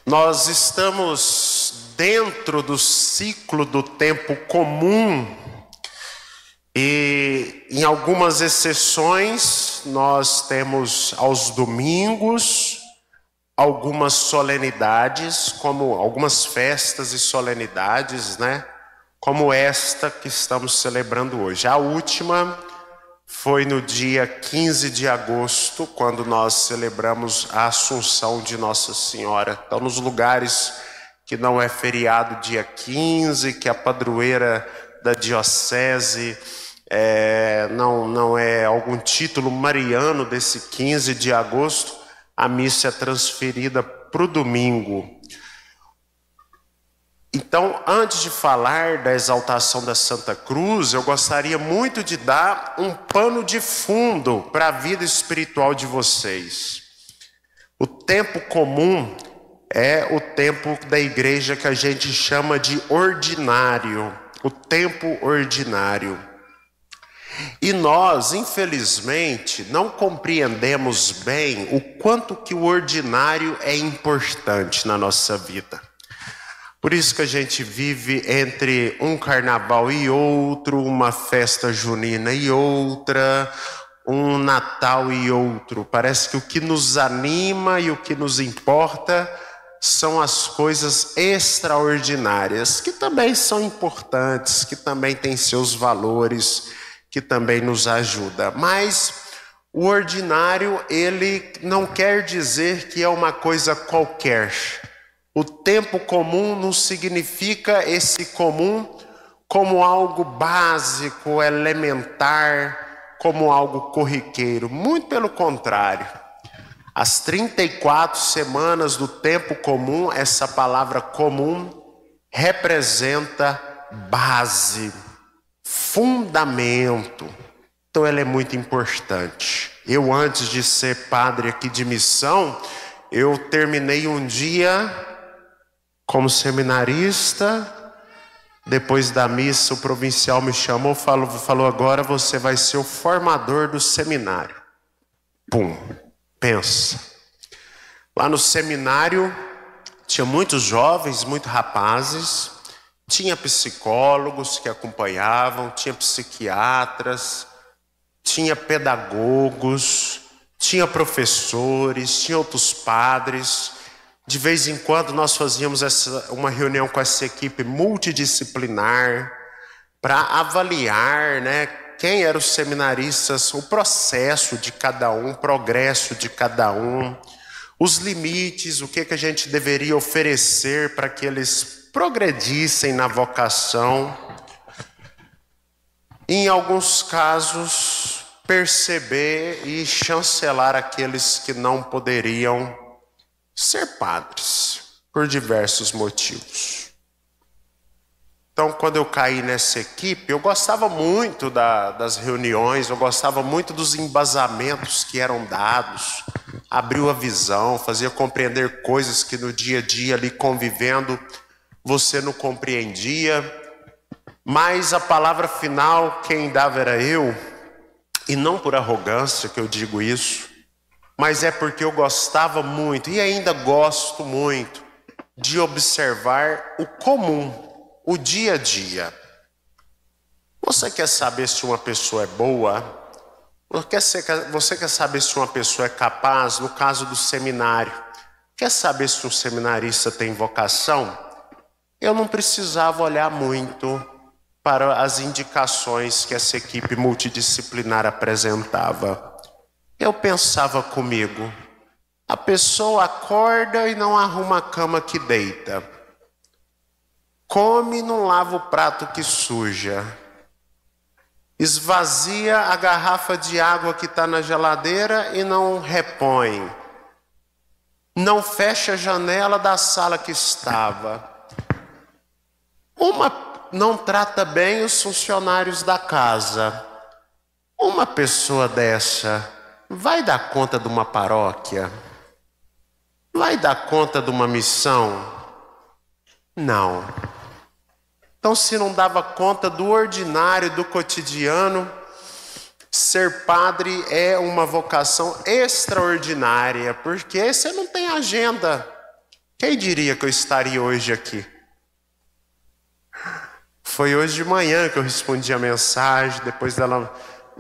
Nós estamos dentro do ciclo do tempo comum e, em algumas exceções, nós temos aos domingos algumas solenidades, como algumas festas e solenidades, né? Como esta que estamos celebrando hoje. A última foi no dia 15 de agosto, quando nós celebramos a Assunção de Nossa Senhora. Então, nos lugares que não é feriado dia 15, que a padroeira da diocese não é algum título mariano desse 15 de agosto, a missa é transferida para o domingo. Então, antes de falar da exaltação da Santa Cruz, eu gostaria muito de dar um pano de fundo para a vida espiritual de vocês. O tempo comum é o tempo da igreja que a gente chama de ordinário, o tempo ordinário. E nós, infelizmente, não compreendemos bem o quanto que o ordinário é importante na nossa vida. Por isso que a gente vive entre um carnaval e outro, uma festa junina e outra, um Natal e outro. Parece que o que nos anima e o que nos importa são as coisas extraordinárias, que também são importantes, que também têm seus valores, que também nos ajudam. Mas o ordinário, ele não quer dizer que é uma coisa qualquer. O tempo comum não significa esse comum como algo básico, elementar, como algo corriqueiro. Muito pelo contrário. As 34 semanas do tempo comum, essa palavra comum representa base, fundamento. Então ela é muito importante. Eu, antes de ser padre aqui de missão, eu terminei um dia como seminarista. Depois da missa, o provincial me chamou, falou: agora você vai ser o formador do seminário. Pum, pensa. Lá no seminário tinha muitos jovens, muitos rapazes, tinha psicólogos que acompanhavam, tinha psiquiatras, tinha pedagogos, tinha professores, tinha outros padres. De vez em quando nós fazíamos uma reunião com essa equipe multidisciplinar para avaliar, né, quem eram os seminaristas, o processo de cada um, o progresso de cada um, os limites, o que a gente deveria oferecer para que eles progredissem na vocação. Em alguns casos, perceber e chancelar aqueles que não poderiam ser padres, por diversos motivos. Então, quando eu caí nessa equipe, eu gostava muito das reuniões, eu gostava muito dos embasamentos que eram dados, abriu a visão, fazia compreender coisas que no dia a dia, ali convivendo, você não compreendia. Mas a palavra final, quem dava era eu, e não por arrogância que eu digo isso, mas é porque eu gostava muito, e ainda gosto muito, de observar o comum, o dia a dia. Você quer saber se uma pessoa é boa? Você quer saber se uma pessoa é capaz? No caso do seminário, quer saber se um seminarista tem vocação? Eu não precisava olhar muito para as indicações que essa equipe multidisciplinar apresentava. Eu pensava comigo: a pessoa acorda e não arruma a cama que deita, come e não lava o prato que suja, esvazia a garrafa de água que está na geladeira e não repõe, não fecha a janela da sala que estava, não trata bem os funcionários da casa. Uma pessoa dessa vai dar conta de uma paróquia? Vai dar conta de uma missão? Não. Então, se não dava conta do ordinário, do cotidiano, ser padre é uma vocação extraordinária, porque você não tem agenda. Quem diria que eu estaria hoje aqui? Foi hoje de manhã que eu respondi a mensagem, depois de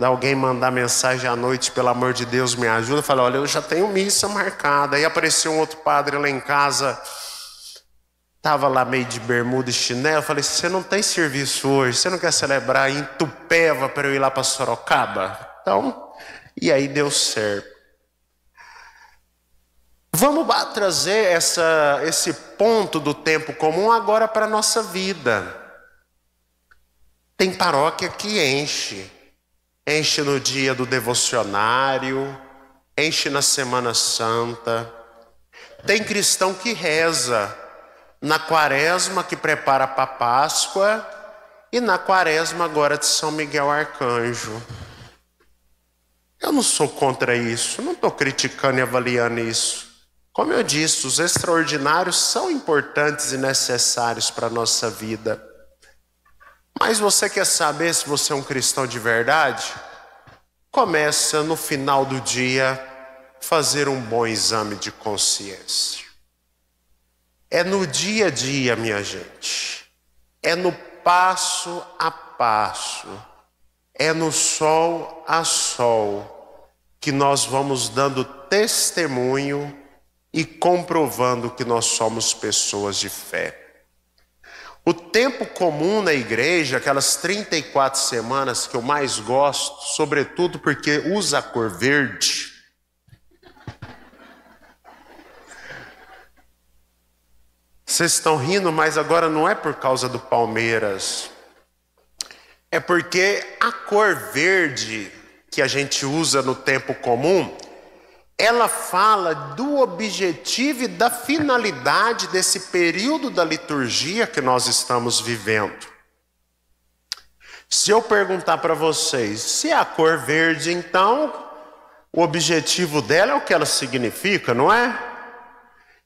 alguém mandar mensagem à noite, pelo amor de Deus, me ajuda. Eu falei, olha, eu já tenho missa marcada. Aí apareceu um outro padre lá em casa, estava lá meio de bermuda e chinelo. Eu falei, você não tem serviço hoje? Você não quer celebrar em Itupeva para eu ir lá para Sorocaba? Então, e aí deu certo. Vamos trazer esse ponto do tempo comum agora para a nossa vida. Tem paróquia que enche no dia do devocionário, enche na Semana Santa. Tem cristão que reza na quaresma, que prepara para a Páscoa, e na quaresma agora de São Miguel Arcanjo. Eu não sou contra isso, não estou criticando e avaliando isso. Como eu disse, os extraordinários são importantes e necessários para a nossa vida. Mas você quer saber se você é um cristão de verdade? Começa no final do dia fazer um bom exame de consciência. É no dia a dia, minha gente. É no passo a passo. É no sol a sol que nós vamos dando testemunho e comprovando que nós somos pessoas de fé. O tempo comum na igreja, aquelas 34 semanas que eu mais gosto, sobretudo porque usa a cor verde. Vocês estão rindo, mas agora não é por causa do Palmeiras. É porque a cor verde que a gente usa no tempo comum, ela fala do objetivo e da finalidade desse período da liturgia que nós estamos vivendo. Se eu perguntar para vocês, se é a cor verde, então o objetivo dela é o que ela significa, não é?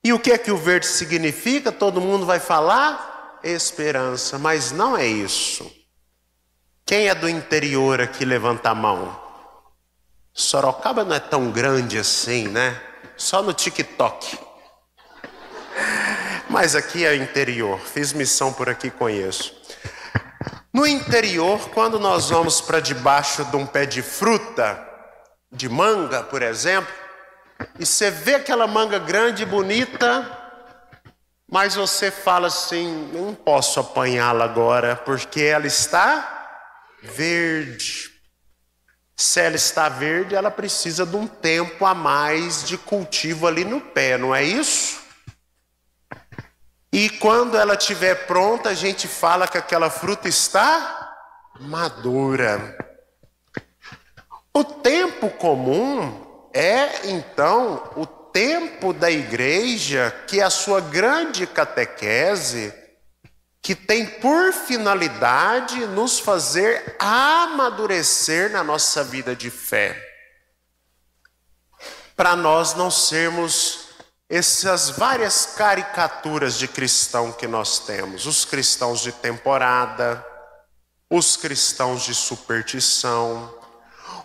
E o que é que o verde significa? Todo mundo vai falar esperança, mas não é isso. Quem é do interior aqui, levanta a mão. Sorocaba não é tão grande assim, né? Só no TikTok. Mas aqui é interior. Fiz missão por aqui, conheço. No interior, quando nós vamos para debaixo de um pé de fruta, de manga, por exemplo, e você vê aquela manga grande e bonita, mas você fala assim, não posso apanhá-la agora, porque ela está verde. Se ela está verde, ela precisa de um tempo a mais de cultivo ali no pé, não é isso? E quando ela estiver pronta, a gente fala que aquela fruta está madura. O tempo comum é, então, o tempo da igreja, que é a sua grande catequese, que tem por finalidade nos fazer amadurecer na nossa vida de fé. Para nós não sermos essas várias caricaturas de cristão que nós temos. Os cristãos de temporada, os cristãos de superstição,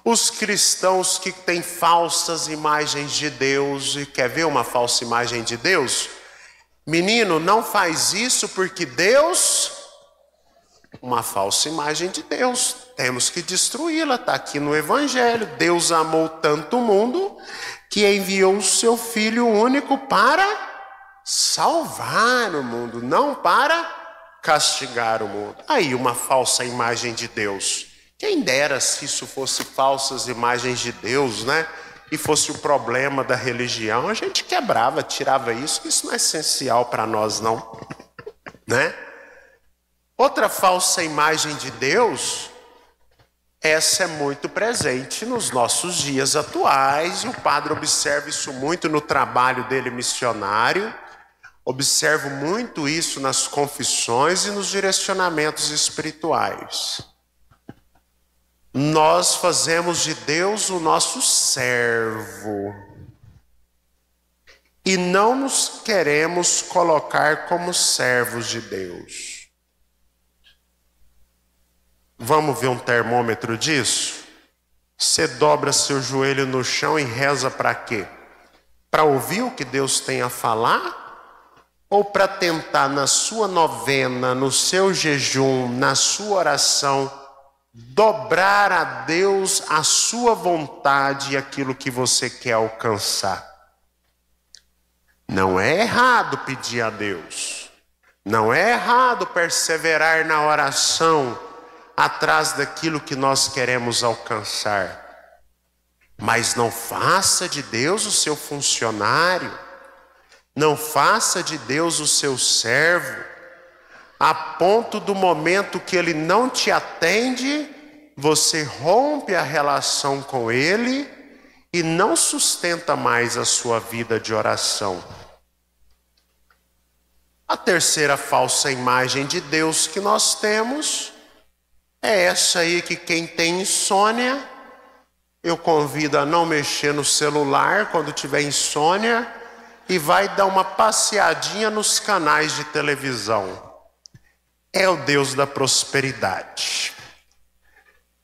os cristãos que têm falsas imagens de Deus. E quer ver uma falsa imagem de Deus? Menino, não faz isso porque Deus, uma falsa imagem de Deus, temos que destruí-la, está aqui no Evangelho. Deus amou tanto o mundo que enviou o seu Filho único para salvar o mundo, não para castigar o mundo. Aí uma falsa imagem de Deus. Quem dera se isso fosse falsas imagens de Deus, né? E fosse o problema da religião, a gente quebrava, tirava isso não é essencial para nós não, né? Outra falsa imagem de Deus, essa é muito presente nos nossos dias atuais, e o padre observa isso muito no trabalho dele missionário, observo muito isso nas confissões e nos direcionamentos espirituais. Nós fazemos de Deus o nosso servo e não nos queremos colocar como servos de Deus. Vamos ver um termômetro disso? Você dobra seu joelho no chão e reza para quê? Para ouvir o que Deus tem a falar? ou para tentar na sua novena, no seu jejum, na sua oração, dobrar a Deus a sua vontade e aquilo que você quer alcançar. Não é errado pedir a Deus. Não é errado perseverar na oração atrás daquilo que nós queremos alcançar. Mas não faça de Deus o seu funcionário. Não faça de Deus o seu servo, a ponto do momento que Ele não te atende, você rompe a relação com Ele e não sustenta mais a sua vida de oração. A terceira falsa imagem de Deus que nós temos é essa aí, que quem tem insônia, eu convido a não mexer no celular quando tiver insônia e vai dar uma passeadinha nos canais de televisão. É o Deus da prosperidade.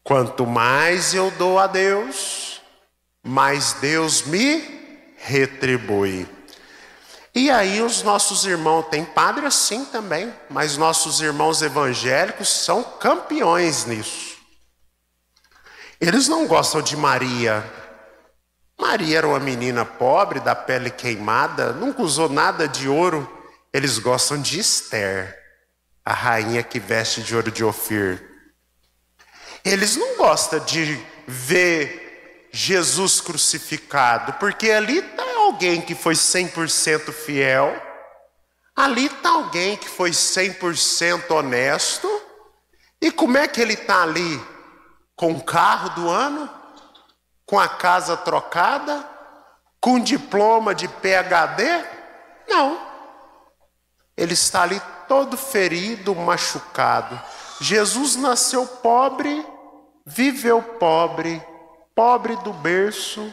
Quanto mais eu dou a Deus, mais Deus me retribui. E aí os nossos irmãos, tem padre assim também, mas nossos irmãos evangélicos são campeões nisso. Eles não gostam de Maria. Maria era uma menina pobre, da pele queimada, nunca usou nada de ouro. Eles gostam de Esther, a rainha que veste de ouro de Ofir. Eles não gostam de ver Jesus crucificado, porque ali está alguém que foi 100% fiel, ali está alguém que foi 100% honesto. E como é que ele está ali? Com o carro do ano? Com a casa trocada? Com diploma de PhD? Não. Ele está ali todo ferido, machucado. Jesus nasceu pobre, viveu pobre, pobre do berço,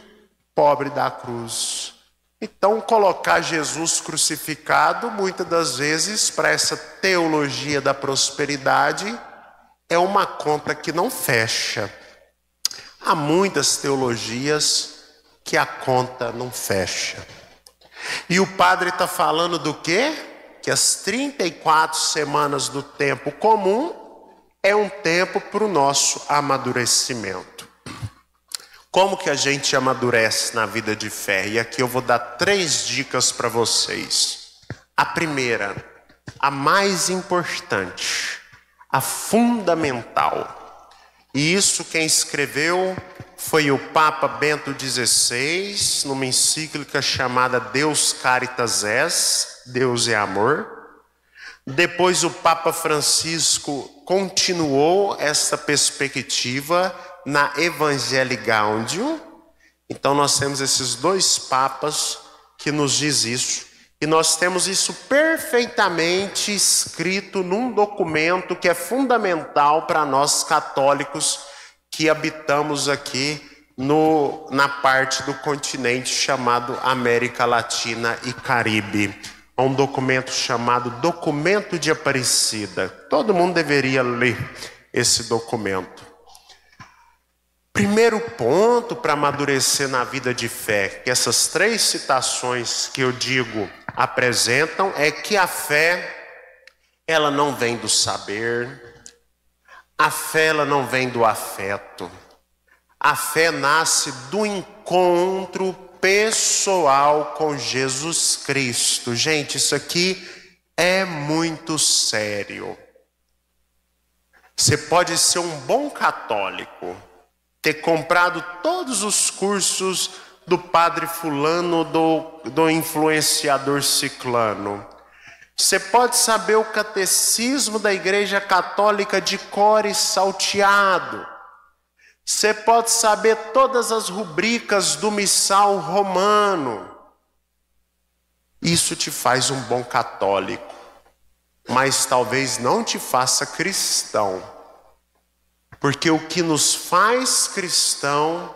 pobre da cruz. Então, colocar Jesus crucificado, muitas das vezes, para essa teologia da prosperidade, é uma conta que não fecha. Há muitas teologias que a conta não fecha. E o padre está falando do quê? Que as 34 semanas do tempo comum é um tempo para o nosso amadurecimento. Como que a gente amadurece na vida de fé? E aqui eu vou dar 3 dicas para vocês. A primeira, a mais importante, a fundamental. E isso quem escreveu foi o Papa Bento XVI, numa encíclica chamada Deus Caritas Est, Deus é Amor. Depois o Papa Francisco continuou essa perspectiva na Evangelii Gaudium. Então nós temos esses 2 papas que nos diz isso. E nós temos isso perfeitamente escrito num documento que é fundamental para nós católicos que habitamos aqui na parte do continente chamado América Latina e Caribe. É um documento chamado Documento de Aparecida. Todo mundo deveria ler esse documento. Primeiro ponto para amadurecer na vida de fé, que essas 3 citações que eu digo apresentam, é que a fé, ela não vem do saber, a fé ela não vem do afeto, a fé nasce do encontro pessoal com Jesus Cristo. Gente, isso aqui é muito sério. Você pode ser um bom católico, ter comprado todos os cursos do padre fulano, do influenciador ciclano. Você pode saber o catecismo da Igreja Católica de cor e salteado. Você pode saber todas as rubricas do missal romano. Isso te faz um bom católico, mas talvez não te faça cristão. Porque o que nos faz cristão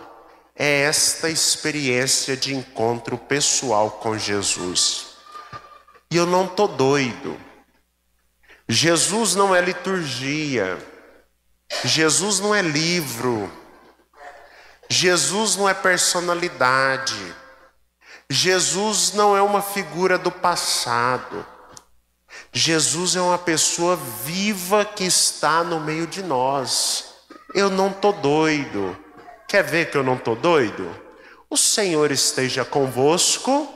é esta experiência de encontro pessoal com Jesus. E eu não estou doido. Jesus não é liturgia. Jesus não é livro. Jesus não é personalidade. Jesus não é uma figura do passado. Jesus é uma pessoa viva que está no meio de nós. Eu não estou doido. Quer ver que eu não estou doido? O Senhor esteja convosco.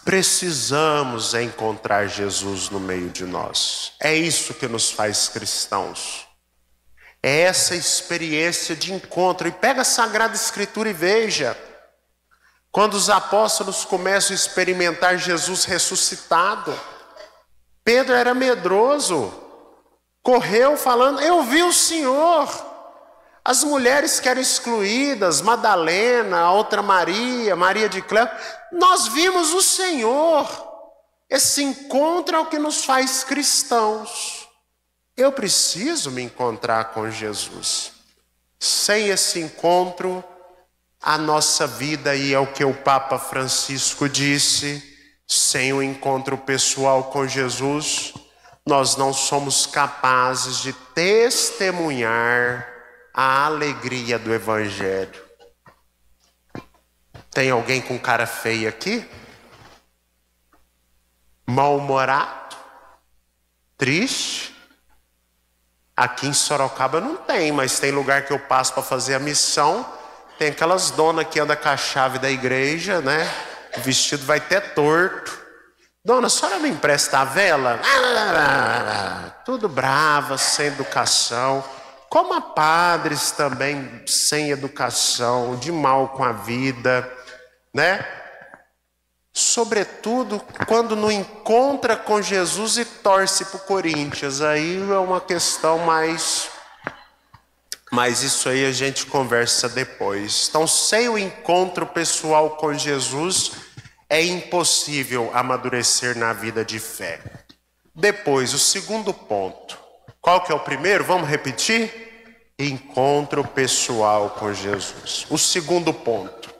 Precisamos encontrar Jesus no meio de nós. É isso que nos faz cristãos. É essa experiência de encontro. E pega a Sagrada Escritura e veja. Quando os apóstolos começam a experimentar Jesus ressuscitado, Pedro era medroso. Correu falando, eu vi o Senhor. As mulheres que eram excluídas, Madalena, a outra Maria, Maria de Cleópatra, nós vimos o Senhor. Esse encontro é o que nos faz cristãos. Eu preciso me encontrar com Jesus. Sem esse encontro, a nossa vida, e é o que o Papa Francisco disse, sem o encontro pessoal com Jesus, nós não somos capazes de testemunhar a alegria do Evangelho. Tem alguém com cara feia aqui? Mal-humorado? Triste? Aqui em Sorocaba não tem, mas tem lugar que eu passo para fazer a missão. Tem aquelas donas que andam com a chave da igreja, né? O vestido vai até torto. Dona, a senhora me empresta a vela? Tudo brava, sem educação. Como há padres também sem educação, de mal com a vida, né? Sobretudo quando não encontra com Jesus e torce para o Corinthians. Aí é uma questão mais... Mas isso aí a gente conversa depois. Então, sem o encontro pessoal com Jesus, é impossível amadurecer na vida de fé. Depois, o segundo ponto. Qual que é o primeiro? Vamos repetir? Encontro pessoal com Jesus. O segundo ponto.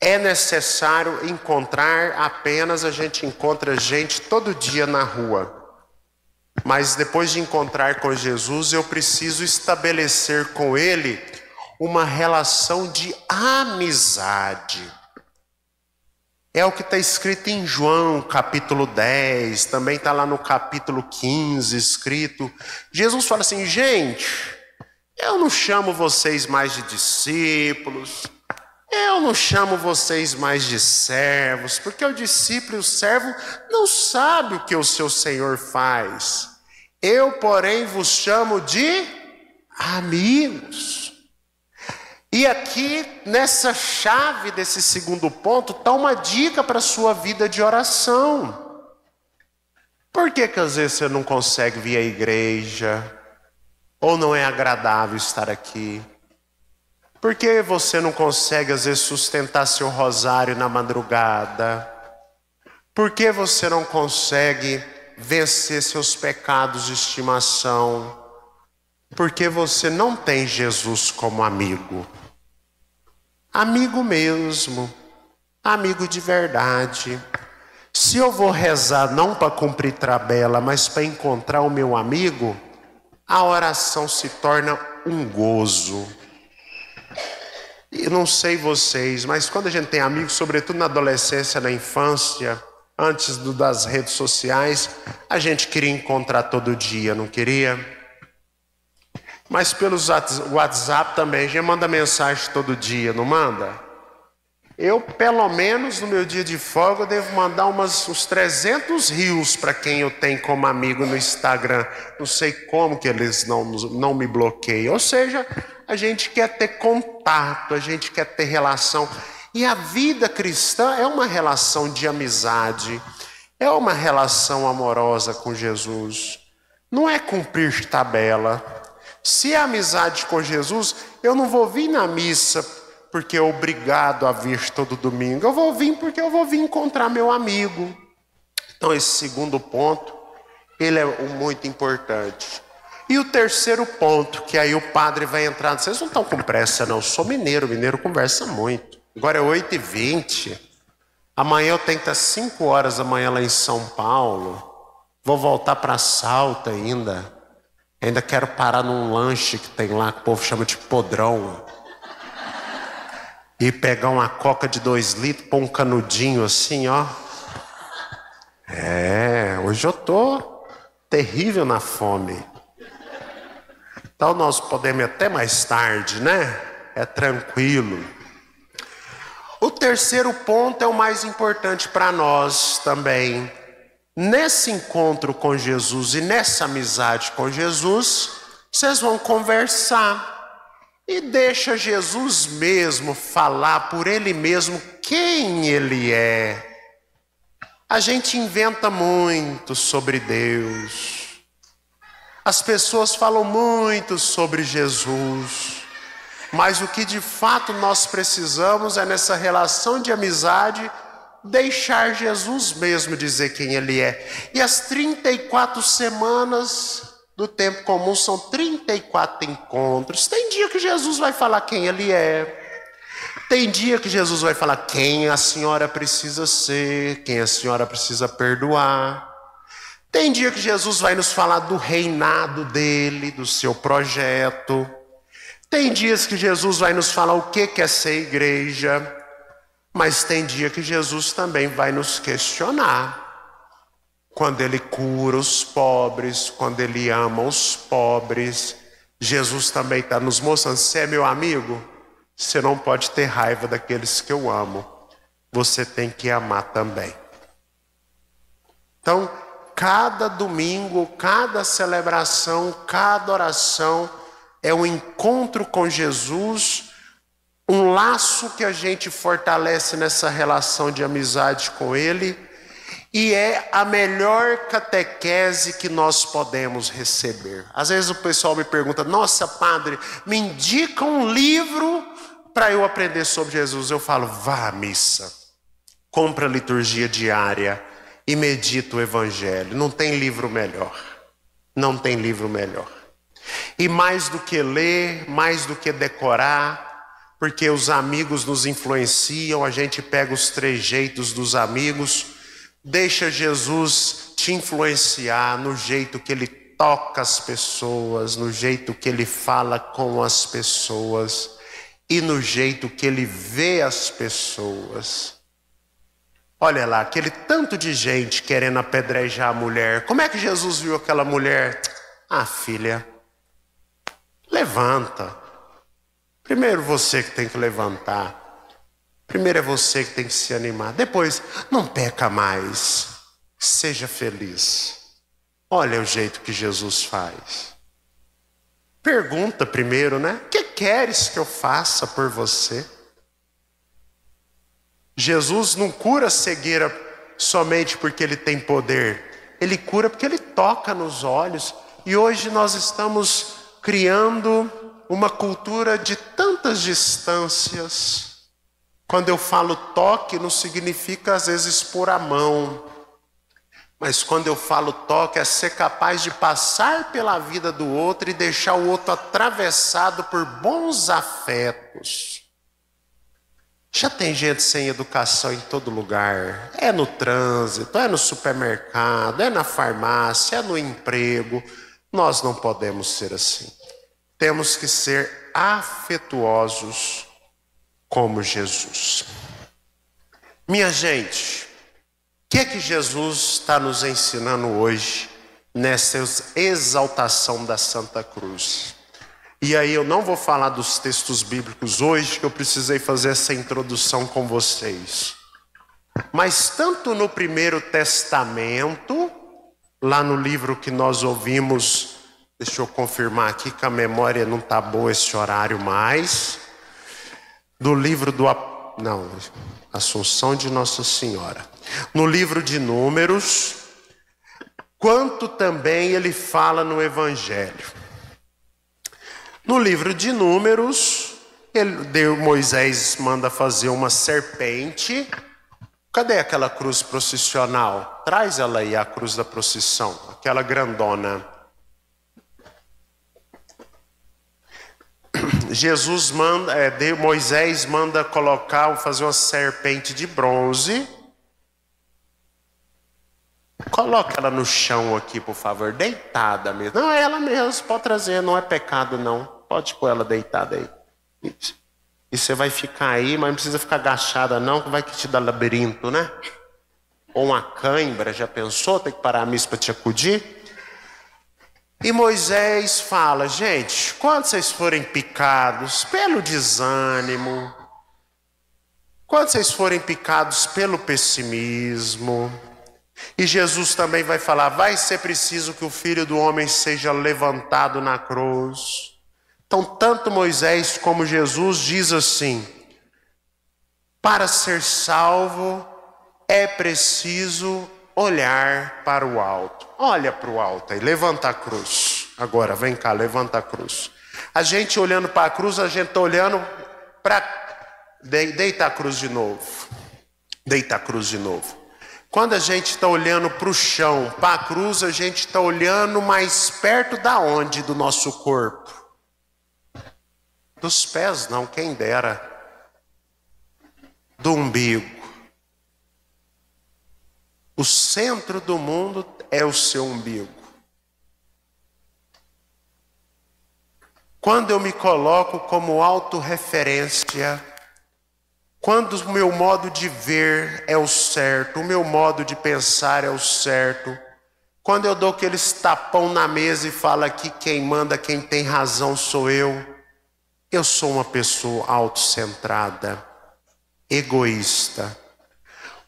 É necessário encontrar apenas, a gente encontra gente todo dia na rua. Mas depois de encontrar com Jesus, eu preciso estabelecer com Ele uma relação de amizade. É o que está escrito em João, capítulo 10, também está lá no capítulo 15, escrito. Jesus fala assim, gente, eu não chamo vocês mais de discípulos, eu não chamo vocês mais de servos, porque o discípulo e o servo não sabe o que o seu Senhor faz. Eu, porém, vos chamo de amigos. E aqui, nessa chave desse segundo ponto, está uma dica para a sua vida de oração. Por que às vezes você não consegue vir à igreja? Ou não é agradável estar aqui? Por que você não consegue, às vezes, sustentar seu rosário na madrugada? Por que você não consegue vencer seus pecados de estimação? Porque você não tem Jesus como amigo. Amigo mesmo. Amigo de verdade. Se eu vou rezar não para cumprir tabela, mas para encontrar o meu amigo, a oração se torna um gozo. Eu não sei vocês, mas quando a gente tem amigos, sobretudo na adolescência, na infância, antes das redes sociais, a gente queria encontrar todo dia, não queria? Mas pelos WhatsApp também, a gente manda mensagem todo dia, não manda? Eu, pelo menos, no meu dia de folga, eu devo mandar uns 300 rios para quem eu tenho como amigo no Instagram. Não sei como que eles não me bloqueiam. Ou seja, a gente quer ter contato, a gente quer ter relação. E a vida cristã é uma relação de amizade, é uma relação amorosa com Jesus. Não é cumprir tabela. Se é amizade com Jesus, eu não vou vir na missa porque é obrigado a vir todo domingo. Eu vou vir porque eu vou vir encontrar meu amigo. Então esse segundo ponto, ele é muito importante. E o terceiro ponto, que aí o padre vai entrar. Vocês não estão com pressa não, eu sou mineiro, mineiro conversa muito. Agora é 8h20. Amanhã eu tenho que estar 5 horas da manhã lá em São Paulo. Vou voltar para Salta ainda. Ainda quero parar num lanche que tem lá, que o povo chama de podrão. E pegar uma coca de 2 litros, pôr um canudinho assim, ó. Hoje eu tô terrível na fome. Então nós podemos ir até mais tarde, né? É tranquilo. O terceiro ponto é o mais importante para nós também. Nesse encontro com Jesus e nessa amizade com Jesus, vocês vão conversar. E deixa Jesus mesmo falar por ele mesmo quem ele é. A gente inventa muito sobre Deus. As pessoas falam muito sobre Jesus. Mas o que de fato nós precisamos é nessa relação de amizade deixar Jesus mesmo dizer quem ele é. E as 34 semanas do tempo comum são 34 encontros. Tem dia que Jesus vai falar quem ele é. Tem dia que Jesus vai falar quem a senhora precisa ser, quem a senhora precisa perdoar. Tem dia que Jesus vai nos falar do reinado dele, do seu projeto. Tem dias que Jesus vai nos falar o que é ser igreja. Mas tem dia que Jesus também vai nos questionar. Quando ele cura os pobres, quando ele ama os pobres. Jesus também está nos mostrando, você é meu amigo? Você não pode ter raiva daqueles que eu amo. Você tem que amar também. Então, cada domingo, cada celebração, cada oração é um encontro com Jesus, um laço que a gente fortalece nessa relação de amizade com ele, e é a melhor catequese que nós podemos receber. Às vezes o pessoal me pergunta, nossa padre, me indica um livro para eu aprender sobre Jesus. Eu falo, vá à missa, compra a liturgia diária e medita o evangelho. Não tem livro melhor, não tem livro melhor. E mais do que ler, mais do que decorar, porque os amigos nos influenciam, a gente pega os trejeitos dos amigos, deixa Jesus te influenciar no jeito que ele toca as pessoas, no jeito que ele fala com as pessoas e no jeito que ele vê as pessoas. Olha lá, aquele tanto de gente querendo apedrejar a mulher. Como é que Jesus viu aquela mulher? Ah, filha, levanta. Primeiro você que tem que levantar. Primeiro é você que tem que se animar. Depois, não peca mais. Seja feliz. Olha o jeito que Jesus faz. Pergunta primeiro, né? O que queres que eu faça por você? Jesus não cura a cegueira somente porque ele tem poder. Ele cura porque ele toca nos olhos. E hoje nós estamos criando uma cultura de tantas distâncias. Quando eu falo toque, não significa às vezes pôr a mão. Mas quando eu falo toque, é ser capaz de passar pela vida do outro e deixar o outro atravessado por bons afetos. Já tem gente sem educação em todo lugar. É no trânsito, é no supermercado, é na farmácia, é no emprego. Nós não podemos ser assim. Temos que ser afetuosos como Jesus. Minha gente, o que é que Jesus está nos ensinando hoje nessa exaltação da Santa Cruz? E aí eu não vou falar dos textos bíblicos hoje, que eu precisei fazer essa introdução com vocês. Mas tanto no Primeiro Testamento, lá no livro que nós ouvimos, deixa eu confirmar aqui que a memória não está boa esse horário mais, do livro do Assunção de Nossa Senhora. No livro de Números, quanto também ele fala no Evangelho. No livro de Números, Moisés manda fazer uma serpente. Cadê aquela cruz processional? Traz ela aí, a cruz da procissão, aquela grandona. Moisés manda fazer uma serpente de bronze. Coloca ela no chão aqui, por favor, deitada mesmo. Não, é ela mesmo, pode trazer, não é pecado não. Pode pôr ela deitada aí. E você vai ficar aí, mas não precisa ficar agachada não, que vai que te dá labirinto, né? ou uma cãibra, já pensou? Tem que parar a missa para te acudir? E Moisés fala, gente, quando vocês forem picados pelo desânimo, quando vocês forem picados pelo pessimismo, e Jesus também vai falar, vai ser preciso que o Filho do Homem seja levantado na cruz. Então, tanto Moisés como Jesus diz assim, para ser salvo é preciso olhar para o alto. Olha para o alto aí, levanta a cruz. Agora, vem cá, levanta a cruz. A gente olhando para a cruz, a gente está olhando para... Deita a cruz de novo. Deita a cruz de novo. Quando a gente está olhando para o chão, para a cruz, a gente está olhando mais perto da onde do nosso corpo? Dos pés não, quem dera. Do umbigo. O centro do mundo é o seu umbigo. Quando eu me coloco como autorreferência, quando o meu modo de ver é o certo, o meu modo de pensar é o certo, quando eu dou aqueles tapão na mesa e falo aqui quem manda, quem tem razão sou eu sou uma pessoa autocentrada, egoísta.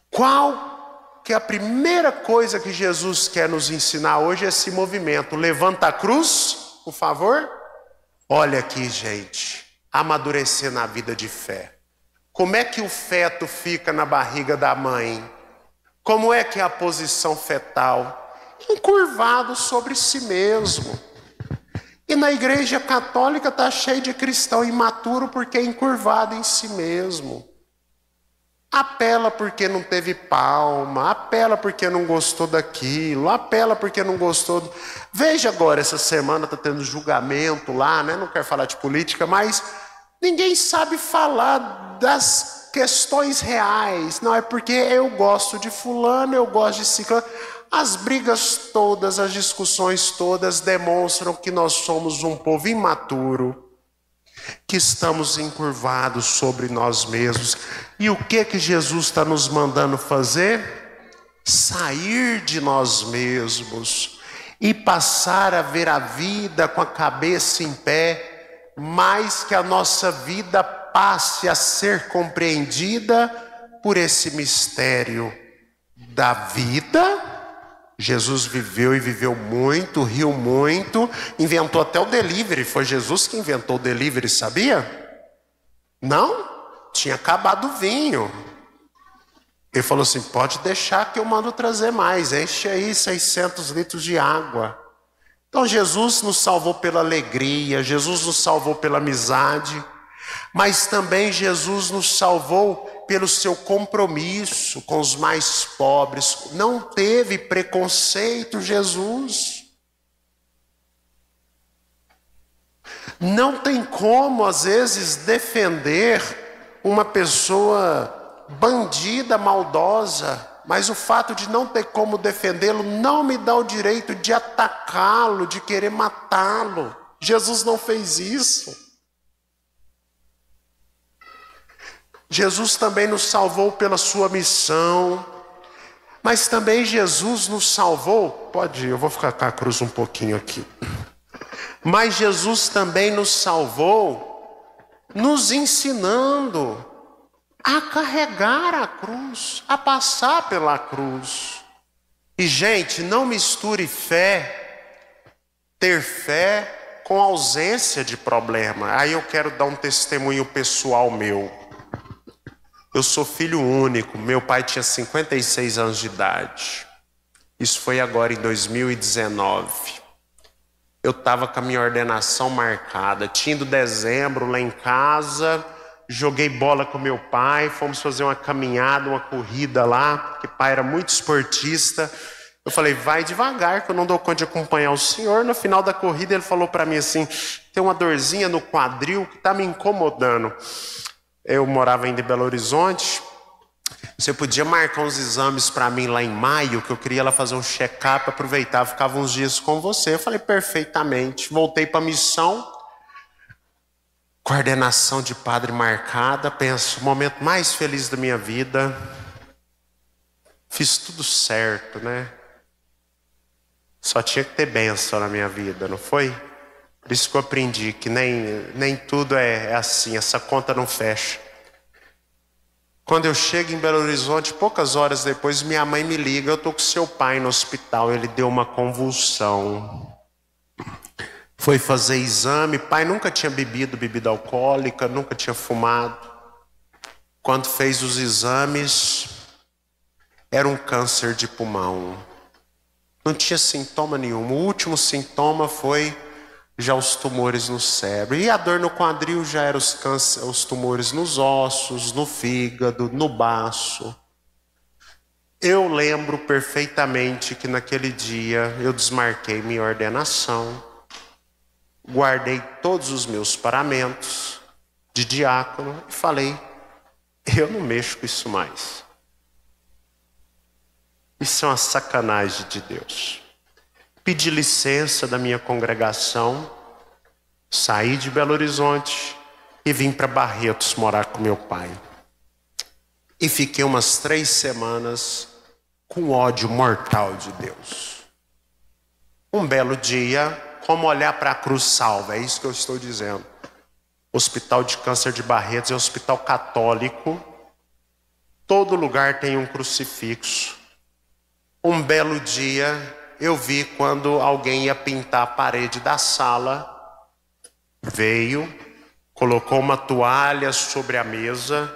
Qual que é a primeira coisa que Jesus quer nos ensinar hoje? Esse movimento. Levanta a cruz, por favor. Olha aqui, gente, amadurecer na vida de fé. Como é que o feto fica na barriga da mãe? Como é que é a posição fetal? Encurvado sobre si mesmo. E na igreja católica está cheio de cristão imaturo porque é encurvado em si mesmo. Apela porque não teve palma, apela porque não gostou daquilo, apela porque não gostou. Veja agora, essa semana está tendo julgamento lá, né? Não quero falar de política, mas ninguém sabe falar das questões reais. Não, é porque eu gosto de fulano, eu gosto de ciclano. As brigas todas, as discussões todas demonstram que nós somos um povo imaturo, que estamos encurvados sobre nós mesmos. E o que Jesus está nos mandando fazer? Sair de nós mesmos e passar a ver a vida com a cabeça em pé, mais que a nossa vida passe a ser compreendida por esse mistério da vida. Jesus viveu e viveu muito, riu muito, inventou até o delivery. Foi Jesus que inventou o delivery, sabia? Não? Tinha acabado o vinho. Ele falou assim, pode deixar que eu mando trazer mais. Enche aí 600 litros de água. Então Jesus nos salvou pela alegria, Jesus nos salvou pela amizade, mas também Jesus nos salvou pelo seu compromisso com os mais pobres. Não teve preconceito, Jesus. Não tem como, às vezes, defender uma pessoa bandida, maldosa, mas o fato de não ter como defendê-lo não me dá o direito de atacá-lo, de querer matá-lo. Jesus não fez isso. Jesus também nos salvou pela sua missão, mas também Jesus nos salvou, pode ir, eu vou ficar com a cruz um pouquinho aqui, mas Jesus também nos salvou, nos ensinando a carregar a cruz, a passar pela cruz. E gente, não misture ter fé com ausência de problema. Aí eu quero dar um testemunho pessoal meu. Eu sou filho único, meu pai tinha 56 anos de idade. Isso foi agora em 2019. Eu estava com a minha ordenação marcada. Tinha ido dezembro lá em casa, joguei bola com meu pai, fomos fazer uma caminhada, uma corrida lá, porque pai era muito esportista. Eu falei, vai devagar que eu não dou conta de acompanhar o senhor. No final da corrida ele falou para mim assim, tem uma dorzinha no quadril que está me incomodando. Eu morava ainda em Belo Horizonte. Você podia marcar uns exames para mim lá em maio, que eu queria lá fazer um check-up, aproveitar, ficava uns dias com você. Eu falei, perfeitamente. Voltei para a missão, coordenação de padre marcada, penso, o momento mais feliz da minha vida. Fiz tudo certo, né? Só tinha que ter bênção na minha vida, não foi? Por isso que eu aprendi que nem tudo é assim, essa conta não fecha. Quando eu chego em Belo Horizonte, poucas horas depois, minha mãe me liga, eu estou com seu pai no hospital, ele deu uma convulsão. Foi fazer exame, pai nunca tinha bebido bebida alcoólica, nunca tinha fumado. Quando fez os exames, era um câncer de pulmão. Não tinha sintoma nenhum, o último sintoma foi já os tumores no cérebro. E a dor no quadril já era os tumores nos ossos, no fígado, no baço. Eu lembro perfeitamente que naquele dia eu desmarquei minha ordenação, guardei todos os meus paramentos de diácono e falei, eu não mexo com isso mais. Isso é uma sacanagem de Deus. Pedi licença da minha congregação, saí de Belo Horizonte e vim para Barretos morar com meu pai. E fiquei umas 3 semanas com ódio mortal de Deus. Um belo dia, como olhar para a cruz salva, é isso que eu estou dizendo. Hospital de Câncer de Barretos é um hospital católico. Todo lugar tem um crucifixo. Um belo dia, eu vi quando alguém ia pintar a parede da sala, veio, colocou uma toalha sobre a mesa,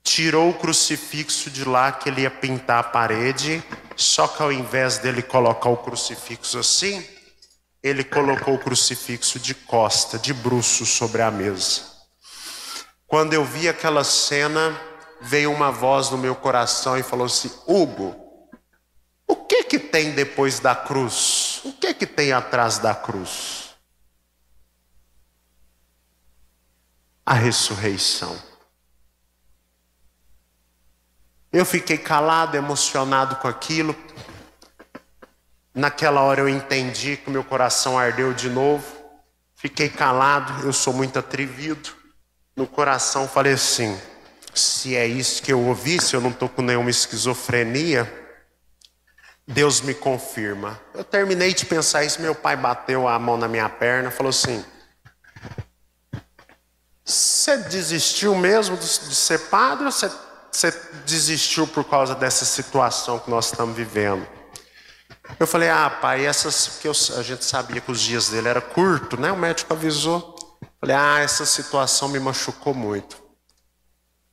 tirou o crucifixo de lá que ele ia pintar a parede, só que ao invés dele colocar o crucifixo assim, ele colocou o crucifixo de costa, de bruços sobre a mesa. Quando eu vi aquela cena, veio uma voz no meu coração e falou assim, Hugo, o que tem depois da cruz? O que tem atrás da cruz? A ressurreição. Eu fiquei calado, emocionado com aquilo. Naquela hora eu entendi que o meu coração ardeu de novo. Fiquei calado, eu sou muito atrevido. No coração falei assim, se é isso que eu ouvi, se eu não estou com nenhuma esquizofrenia, Deus me confirma. Eu terminei de pensar isso, meu pai bateu a mão na minha perna, falou assim, você desistiu mesmo de ser padre ou você desistiu por causa dessa situação que nós estamos vivendo? Eu falei, pai, porque a gente sabia que os dias dele eram curtos, né? O médico avisou. Falei, essa situação me machucou muito.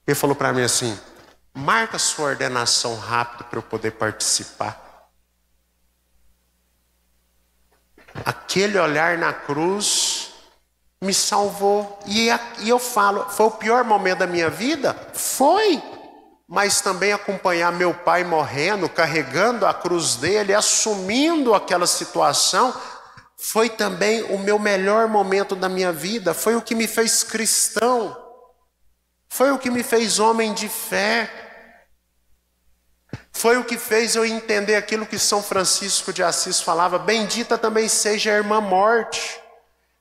Ele falou para mim assim, marca sua ordenação rápido para eu poder participar. Aquele olhar na cruz me salvou. E eu falo, foi o pior momento da minha vida? Foi. Mas também acompanhar meu pai morrendo, carregando a cruz dele, assumindo aquela situação, foi também o meu melhor momento da minha vida. Foi o que me fez cristão. Foi o que me fez homem de fé. Foi o que fez eu entender aquilo que São Francisco de Assis falava, bendita também seja a irmã morte.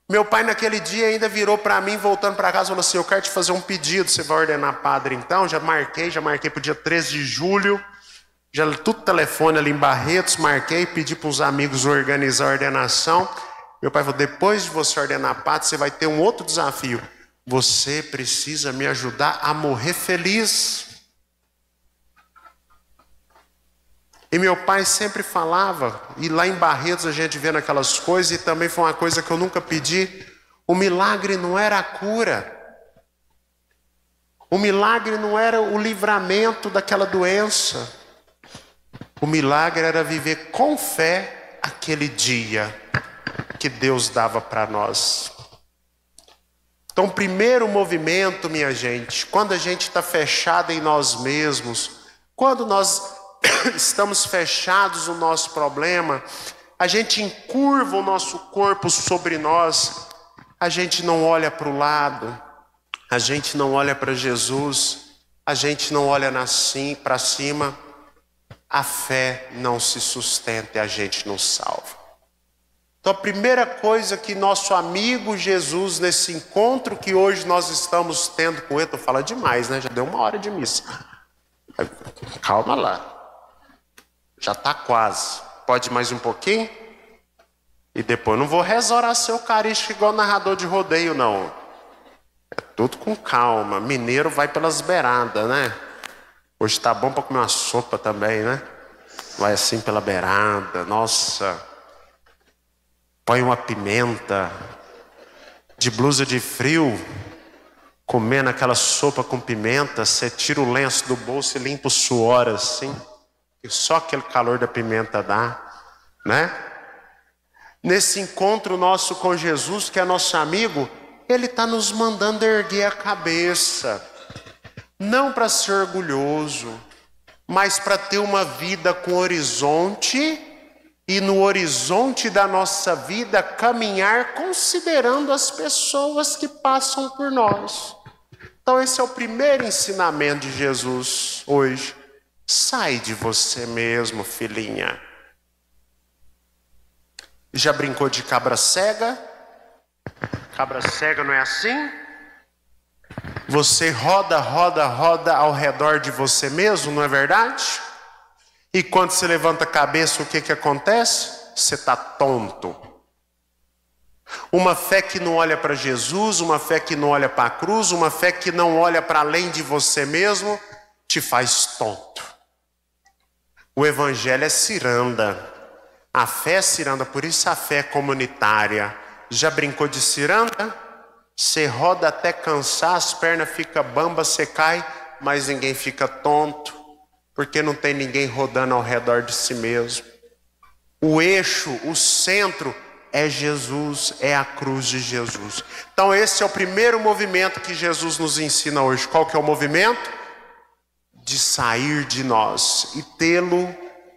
Meu pai naquele dia ainda virou para mim, voltando para casa, falou assim, eu quero te fazer um pedido, você vai ordenar padre então? Já marquei para o dia 13 de julho, já tudo telefone ali em Barretos, marquei, pedi para uns amigos organizar a ordenação. Meu pai falou, depois de você ordenar padre, você vai ter um outro desafio. Você precisa me ajudar a morrer feliz. E meu pai sempre falava, e lá em Barretos a gente vendo aquelas coisas, e também foi uma coisa que eu nunca pedi, o milagre não era a cura. O milagre não era o livramento daquela doença. O milagre era viver com fé aquele dia que Deus dava para nós. Então, o primeiro movimento, minha gente, quando a gente está fechado em nós mesmos, quando nós estamos fechados no nosso problema, a gente encurva o nosso corpo sobre nós, a gente não olha para o lado, a gente não olha para Jesus, a gente não olha para cima, a fé não se sustenta e a gente não salva. Então a primeira coisa que nosso amigo Jesus, nesse encontro que hoje nós estamos tendo com ele, estou falando demais, né? Já deu 1 hora de missa. Calma lá. Já está quase. Pode mais um pouquinho? E depois não vou rezar oração eucarística igual narrador de rodeio, não. É tudo com calma. Mineiro vai pelas beiradas, né? Hoje tá bom para comer uma sopa também, né? Vai assim pela beirada. Nossa. Põe uma pimenta. De blusa de frio. Comendo aquela sopa com pimenta. Você tira o lenço do bolso e limpa o suor assim. E só aquele calor da pimenta dá, né? Nesse encontro nosso com Jesus, que é nosso amigo, Ele está nos mandando erguer a cabeça. Não para ser orgulhoso, mas para ter uma vida com horizonte. E no horizonte da nossa vida, caminhar considerando as pessoas que passam por nós. Então esse é o primeiro ensinamento de Jesus hoje. Sai de você mesmo, filhinha. Já brincou de cabra cega? Cabra cega não é assim? Você roda, roda, roda ao redor de você mesmo, não é verdade? E quando você levanta a cabeça, o que acontece? Você está tonto. Uma fé que não olha para Jesus, uma fé que não olha para a cruz, uma fé que não olha para além de você mesmo, te faz tonto. O evangelho é ciranda. A fé é ciranda, por isso a fé é comunitária. Já brincou de ciranda? Você roda até cansar, as pernas ficam bambas, você cai, mas ninguém fica tonto, porque não tem ninguém rodando ao redor de si mesmo. O eixo, o centro é Jesus, é a cruz de Jesus. Então esse é o primeiro movimento que Jesus nos ensina hoje. Qual que é o movimento? De sair de nós e tê-lo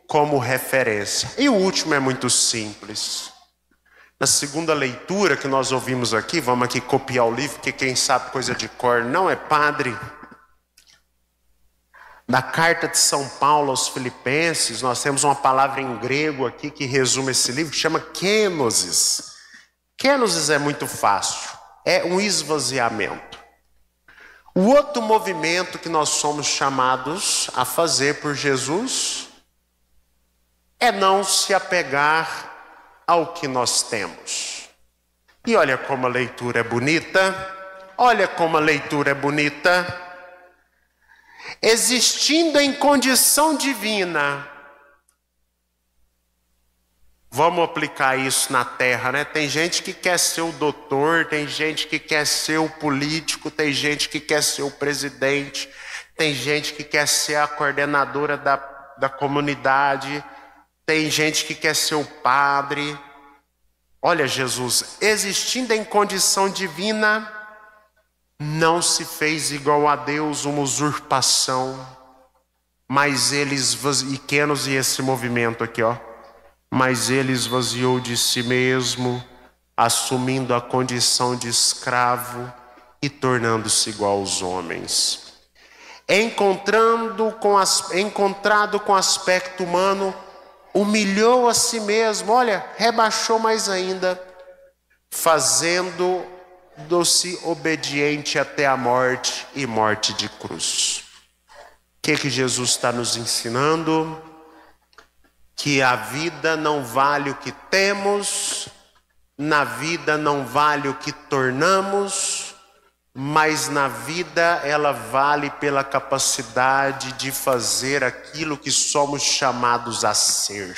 como referência. E o último é muito simples. Na segunda leitura que nós ouvimos aqui, vamos aqui copiar o livro, porque quem sabe coisa de cor não é padre. Da carta de São Paulo aos Filipenses, nós temos uma palavra em grego aqui que resume esse livro, que chama kenosis. Kenosis é muito fácil, é um esvaziamento. O outro movimento que nós somos chamados a fazer por Jesus é não se apegar ao que nós temos. E olha como a leitura é bonita, olha como a leitura é bonita. Existindo em condição divina. Vamos aplicar isso na terra, né? Tem gente que quer ser o doutor, tem gente que quer ser o político, tem gente que quer ser o presidente, tem gente que quer ser a coordenadora da comunidade, tem gente que quer ser o padre. Olha, Jesus, existindo em condição divina, não se fez igual a Deus uma usurpação, mas ele esvaziou, e esse movimento aqui, ó. Mas ele esvaziou de si mesmo, assumindo a condição de escravo e tornando-se igual aos homens. Encontrado com aspecto humano, humilhou a si mesmo, olha, rebaixou mais ainda, fazendo-se obediente até a morte e morte de cruz. O que Jesus está nos ensinando? Que a vida não vale o que temos, na vida não vale o que tornamos, mas na vida ela vale pela capacidade de fazer aquilo que somos chamados a ser.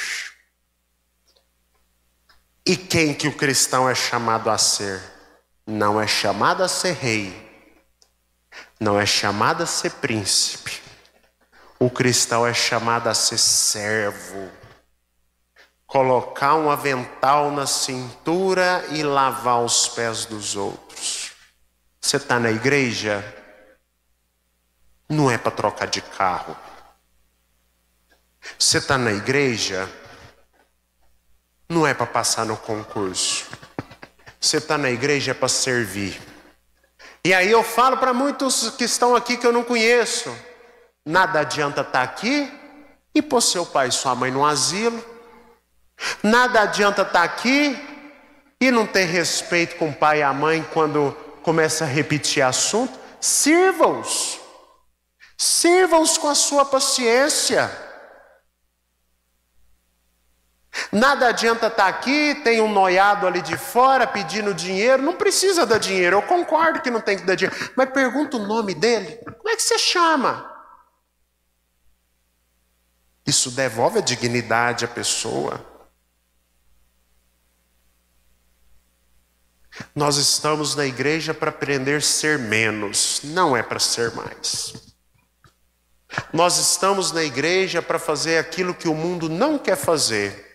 E quem que o cristão é chamado a ser? Não é chamado a ser rei, não é chamado a ser príncipe. O cristão é chamado a ser servo. Colocar um avental na cintura e lavar os pés dos outros. Você está na igreja? Não é para trocar de carro. Você está na igreja? Não é para passar no concurso. Você está na igreja é para servir. E aí eu falo para muitos que estão aqui que eu não conheço. Nada adianta estar aqui e pôr seu pai e sua mãe no asilo. Nada adianta estar aqui e não ter respeito com o pai e a mãe quando começa a repetir assunto. Sirva-os. Sirva-os com a sua paciência. Nada adianta estar aqui, tem um noiado ali de fora pedindo dinheiro. Não precisa dar dinheiro, eu concordo que não tem que dar dinheiro. Mas pergunta o nome dele. Como é que você chama? Isso devolve a dignidade à pessoa. Nós estamos na igreja para aprender a ser menos, não é para ser mais. Nós estamos na igreja para fazer aquilo que o mundo não quer fazer.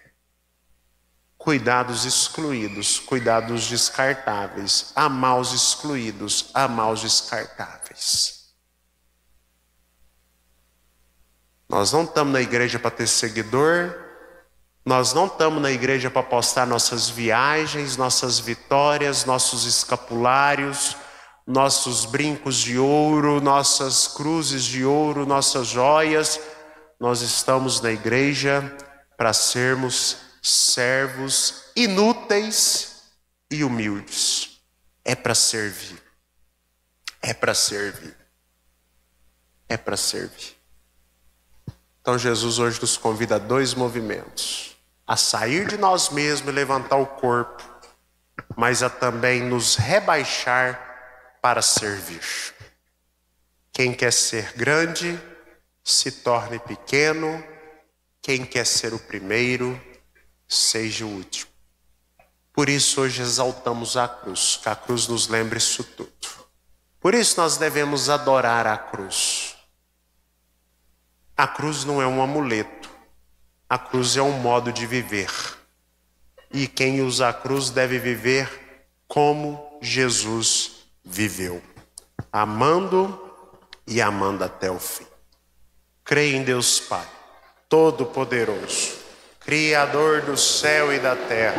Cuidar dos excluídos, cuidar dos descartáveis, amar os excluídos, amar os descartáveis. Nós não estamos na igreja para ter seguidor, nós não estamos na igreja para postar nossas viagens, nossas vitórias, nossos escapulários, nossos brincos de ouro, nossas cruzes de ouro, nossas joias. Nós estamos na igreja para sermos servos inúteis e humildes. É para servir. É para servir. É para servir. Então Jesus hoje nos convida a 2 movimentos: a sair de nós mesmos e levantar o corpo, mas a também nos rebaixar para servir. Quem quer ser grande, se torne pequeno. Quem quer ser o primeiro, seja o último. Por isso hoje exaltamos a cruz, que a cruz nos lembre isso tudo. Por isso nós devemos adorar a cruz. A cruz não é um amuleto. A cruz é um modo de viver. E quem usa a cruz deve viver como Jesus viveu, amando e amando até o fim. Creia em Deus Pai, Todo-Poderoso, Criador do céu e da terra.